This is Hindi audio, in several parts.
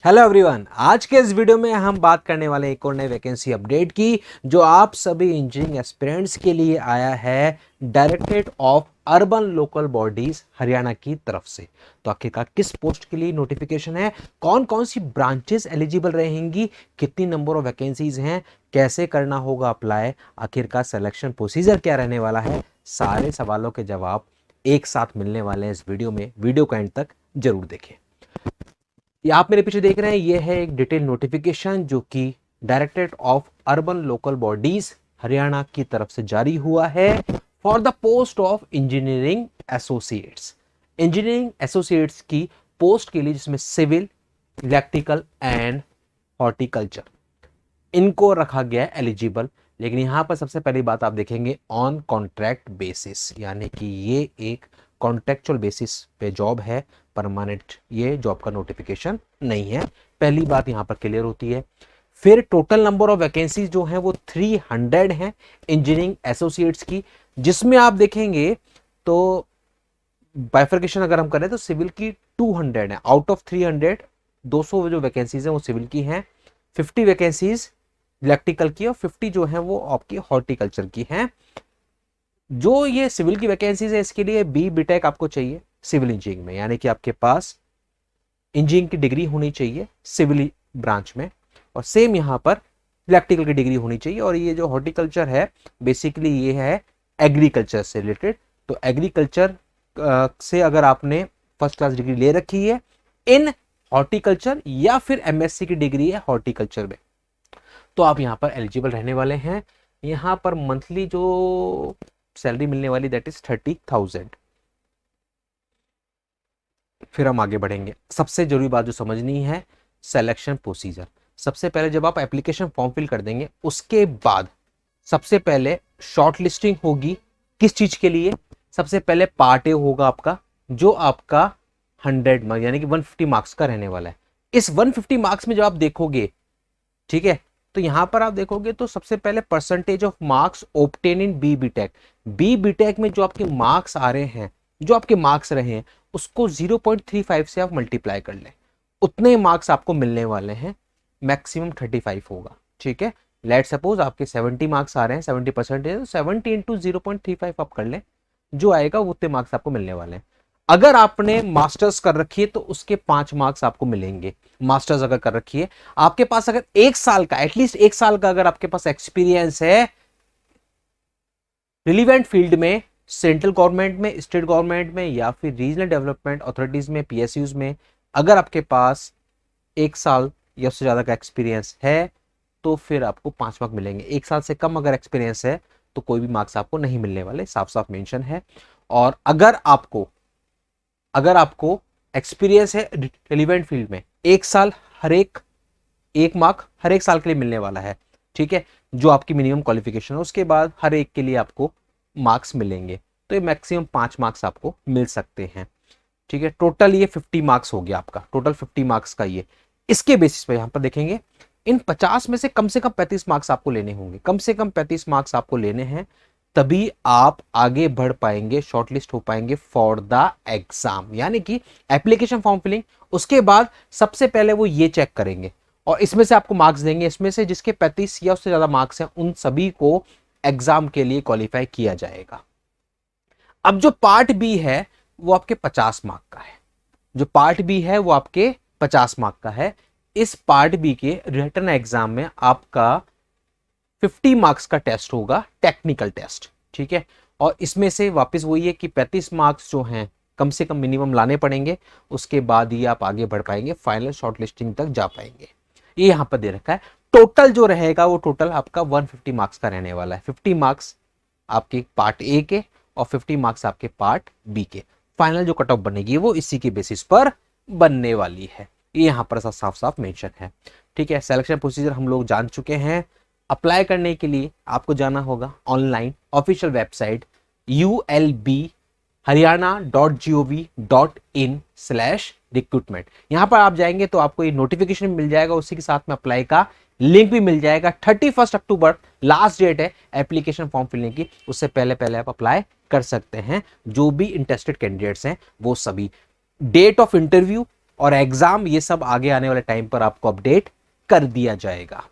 हेलो एवरीवन, आज के इस वीडियो में हम बात करने वाले हैं एक और नई वैकेंसी अपडेट की जो आप सभी इंजीनियरिंग एस्पिरेंट्स के लिए आया है directorate of urban local bodies Haryana की तरफ से। तो आखिरकार किस पोस्ट के लिए नोटिफिकेशन है, कौन कौन सी ब्रांचेस एलिजिबल रहेंगी, कितनी नंबर ऑफ वैकेंसीज हैं, कैसे करना होगा अप्लाई, आखिरकार सिलेक्शन प्रोसीजर क्या रहने वाला है, सारे सवालों के जवाब एक साथ मिलने वाले हैं इस वीडियो में। वीडियो को एंड तक जरूर देखें। ये आप मेरे पीछे देख रहे हैं, ये है एक डिटेल नोटिफिकेशन जो कि directorate of urban local bodies Haryana की तरफ से जारी हुआ है for the post of engineering associates. Engineering associates की पोस्ट के लिए जिसमें सिविल, इलेक्ट्रिकल एंड हॉर्टिकल्चर इनको रखा गया है एलिजिबल। लेकिन यहां पर सबसे पहली बात आप देखेंगे ऑन कॉन्ट्रैक्ट बेसिस, यानी कि ये एक कॉन्ट्रैक्चुअल बेसिस पे जॉब है, परमानेंट ये जॉब का नोटिफिकेशन नहीं है। पहली बात यहां पर क्लियर होती है। फिर टोटल नंबर ऑफ वैकेंसीज जो हैं वो 300 हैं इंजीनियरिंग एसोसिएट्स की, जिसमें आप देखेंगे तो बाइफर्केशन अगर हम करें तो सिविल की 200 है। आउट ऑफ 300 200 जो वैकेंसीज हैं वो सिविल की हैं, 50 वैकेंसीज इलेक्ट्रिकल की और 50 जो है वो आपकी हॉर्टिकल्चर की हैं। जो ये सिविल की वैकेंसीज है इसके लिए बीटेक आपको चाहिए सिविल इंजीनियरिंग में, यानी कि आपके पास इंजीनियरिंग की डिग्री होनी चाहिए सिविल ब्रांच में, और सेम यहां पर इलेक्ट्रिकल की डिग्री होनी चाहिए। और ये जो हॉर्टिकल्चर है बेसिकली ये है एग्रीकल्चर से रिलेटेड। तो एग्रीकल्चर से अगर आपने फर्स्ट क्लास डिग्री ले रखी है इन हॉर्टिकल्चर या फिर एमएससी की डिग्री है हॉर्टिकल्चर में, तो आप यहां पर एलिजिबल रहने वाले हैं। यहां पर मंथली जो सैलरी मिलने वाली दैट इज 30,000। फिर हम आगे बढ़ेंगे। सबसे जरूरी बात जो समझनी है, सिलेक्शन प्रोसीजर। सबसे पहले जब आप एप्लीकेशन फॉर्म फिल कर देंगे उसके बाद सबसे पहले शॉर्ट लिस्टिंग होगी। किस चीज के लिए? सबसे पहले पार्ट ए होगा आपका, जो आपका 100 मार्क्स यानी कि 150 मार्क्स का रहने वाला है। इस 150 मार्क्स में जब आप देखोगे, ठीक है, तो यहां पर आप देखोगे तो सबसे पहले percentage of marks obtain in B BTech में जो आपके मार्क्स आ रहे हैं, जो आपके मार्क्स रहे हैं उसको 0.35 से आप मल्टीप्लाई कर लें, उतने मार्क्स आपको मिलने वाले हैं। मैक्सिमम 35 होगा, ठीक है। लेट सपोज आपके 70 मार्क्स आ रहे हैं, 70% है, तो 70 इंटू 0.35 आप कर लें, जो आएगा वो उतने मार्क्स आपको मिलने वाले हैं। अगर आपने मास्टर्स कर रखी है तो उसके 5 मार्क्स आपको मिलेंगे। मास्टर्स अगर कर रखी है, आपके पास अगर 1 साल का, एटलीस्ट 1 साल का अगर आपके पास एक्सपीरियंस है रिलीवेंट फील्ड में, सेंट्रल गवर्नमेंट में, स्टेट गवर्नमेंट में या फिर रीजनल डेवलपमेंट अथॉरिटीज में, पीएसयूज में, अगर आपके पास 1 साल या उससे ज्यादा का एक्सपीरियंस है तो फिर आपको 5 मार्क्स मिलेंगे। 1 साल से कम अगर एक्सपीरियंस है तो कोई भी मार्क्स आपको नहीं मिलने वाले, साफ साफ मेंशन है। और अगर आपको एक्सपीरियंस है रिलीवेंट फील्ड में, 1 साल, हर एक मार्क हर 1 साल के लिए मिलने वाला है, ठीक है, जो आपकी मिनिमम क्वालिफिकेशन है। उसके बाद हर एक के लिए आपको मार्क्स मिलेंगे, तो ये मैक्सिमम 5 मार्क्स आपको मिल सकते हैं, ठीक है। टोटल ये 50 मार्क्स हो गया आपका, टोटल 50 मार्क्स का ये। इसके बेसिस पे यहां पर देखेंगे इन 50 में से कम 35 मार्क्स आपको लेने होंगे, कम से कम 35 मार्क्स आपको लेने हैं, तभी आप आगे बढ़ पाएंगे, शॉर्टलिस्ट हो पाएंगे फॉर द एग्जाम, यानी कि एप्लीकेशन फॉर्म फिलिंग। उसके बाद सबसे पहले वो ये चेक करेंगे और इसमें से आपको मार्क्स देंगे, इसमें से जिसके 35 या उससे ज्यादा मार्क्स हैं उन सभी को एग्जाम के लिए क्वालिफाई किया जाएगा। अब जो पार्ट बी है वो आपके 50 मार्क का है, जो पार्ट बी है वो आपके 50 मार्क का है। इस पार्ट बी के रिटन एग्जाम में आपका 50 मार्क्स का टेस्ट होगा, टेक्निकल टेस्ट, ठीक है। और इसमें से वापस वही है कि 35 मार्क्स जो हैं कम से कम मिनिमम लाने पड़ेंगे, उसके बाद ही आप आगे बढ़ पाएंगे, फाइनल शॉर्टलिस्टिंग तक जा पाएंगे। ये यहां पर दे रखा है। टोटल जो रहेगा वो टोटल आपका 150 मार्क्स का रहने वाला है। 50 मार्क्स आपके पार्ट ए के और 50 मार्क्स आपके पार्ट बी के। फाइनल जो कट ऑफ बनेगी वो इसी के बेसिस पर बनने वाली है, ये यहां पर साफ साफ मेंशन है, ठीक है। सिलेक्शन प्रोसीजर हम लोग जान चुके हैं। अप्लाई करने के लिए आपको जाना होगा ऑनलाइन ऑफिशियल वेबसाइट ulb.haryana.gov.in/recruitment। यहां पर आप जाएंगे तो आपको ये नोटिफिकेशन मिल जाएगा, उसी के साथ में अप्लाई का लिंक भी मिल जाएगा। 31 अक्टूबर लास्ट डेट है एप्लीकेशन फॉर्म फिलने की, उससे पहले पहले आप अप्लाई कर सकते हैं। जो भी इंटरेस्टेड कैंडिडेट्स हैं वो सभी। डेट ऑफ इंटरव्यू और एग्जाम, ये सब आगे आने वाले टाइम पर आपको अपडेट कर दिया जाएगा।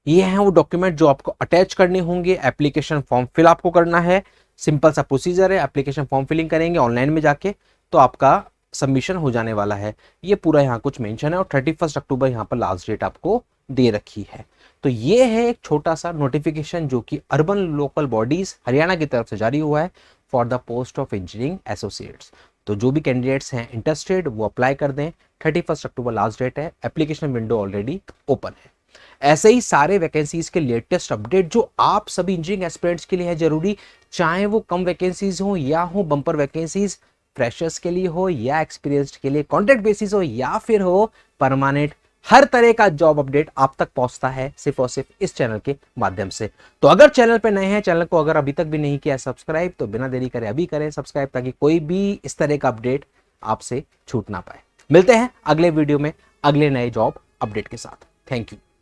ये हैं वो डॉक्यूमेंट जो आपको अटैच करने होंगे। एप्लीकेशन फॉर्म फिल आपको करना है, सिंपल सा प्रोसीजर है। एप्लीकेशन फॉर्म फिलिंग करेंगे ऑनलाइन में जाके तो आपका सबमिशन हो जाने वाला है। ये पूरा यहाँ कुछ मेंशन है और 31 अक्टूबर यहाँ पर लास्ट डेट आपको दे रखी है। तो ये है एक छोटा सा नोटिफिकेशन जो कि अर्बन लोकल बॉडीज हरियाणा की तरफ से जारी हुआ है for the post of engineering associates. तो जो भी कैंडिडेट्स हैं इंटरेस्टेड वो अप्लाई कर दें। 31 अक्टूबर लास्ट डेट है। एप्लीकेशन विंडो ऑलरेडी ओपन है। ऐसे ही सारे वैकेंसीज के लेटेस्ट अपडेट जो आप सभी इंजीनियरिंग एस्पिरेंट्स के लिए है जरूरी, चाहे वो कम वैकेंसीज हो या हो बम्पर वैकेंसीज, फ्रेशर्स के लिए हो या एक्सपीरियंस्ड के लिए, कॉन्ट्रैक्ट बेसिस हो या फिर हो परमानेंट, हर तरह का जॉब अपडेट आप तक पहुंचता है सिर्फ और सिर्फ इस चैनल के माध्यम से। तो अगर चैनल पे नए हैं, चैनल को अगर अभी तक भी नहीं किया सब्सक्राइब, तो बिना देरी करे अभी करें सब्सक्राइब, ताकि कोई भी इस तरह का अपडेट आपसे छूट ना पाए। मिलते हैं अगले वीडियो में अगले नए जॉब अपडेट के साथ। Thank you.